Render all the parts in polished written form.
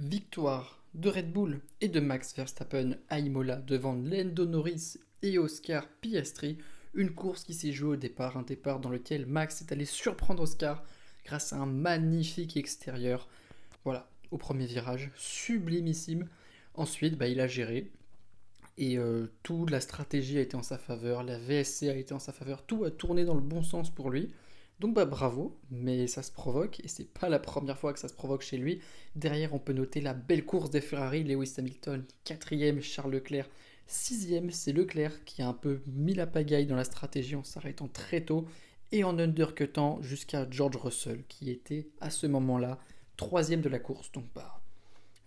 Victoire de Red Bull et de Max Verstappen à Imola devant Lando Norris et Oscar Piastri. Une course qui s'est jouée au départ, un départ dans lequel Max est allé surprendre Oscar grâce à un magnifique extérieur. Voilà, au premier virage, sublimissime. Ensuite, il a géré et toute la stratégie a été en sa faveur, la VSC a été en sa faveur, tout a tourné dans le bon sens pour lui. Donc bravo, mais ça se provoque, et c'est pas la première fois que ça se provoque chez lui. Derrière, on peut noter la belle course des Ferrari, Lewis Hamilton, quatrième, Charles Leclerc, sixième, c'est Leclerc qui a un peu mis la pagaille dans la stratégie en s'arrêtant très tôt et en undercutant jusqu'à George Russell, qui était à ce moment-là troisième de la course. Donc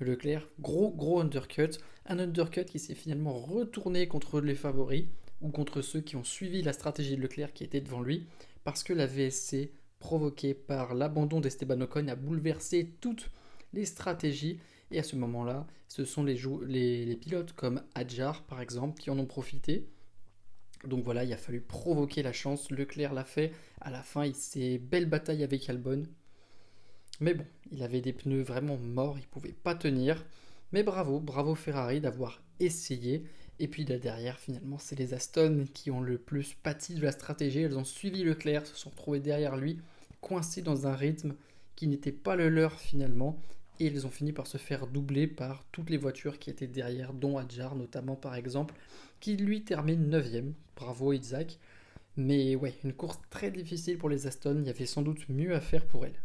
Leclerc, gros undercut, un undercut qui s'est finalement retourné contre les favoris ou contre ceux qui ont suivi la stratégie de Leclerc qui était devant lui, parce que la VSC, provoquée par l'abandon d'Esteban Ocon, a bouleversé toutes les stratégies. Et à ce moment-là, ce sont les pilotes comme Hadjar, par exemple, qui en ont profité. Donc voilà, il a fallu provoquer la chance. Leclerc l'a fait. À la fin, il s'est belle bataille avec Albon. Mais bon, il avait des pneus vraiment morts, il pouvait pas tenir. Mais bravo Ferrari d'avoir essayé. Et puis là derrière, finalement, c'est les Aston qui ont le plus pâti de la stratégie. Elles ont suivi Leclerc, se sont retrouvées derrière lui, coincées dans un rythme qui n'était pas le leur finalement. Et ils ont fini par se faire doubler par toutes les voitures qui étaient derrière, dont Hadjar notamment par exemple, qui lui termine 9ème. Bravo Isaac. Mais ouais, une course très difficile pour les Aston, il y avait sans doute mieux à faire pour elle.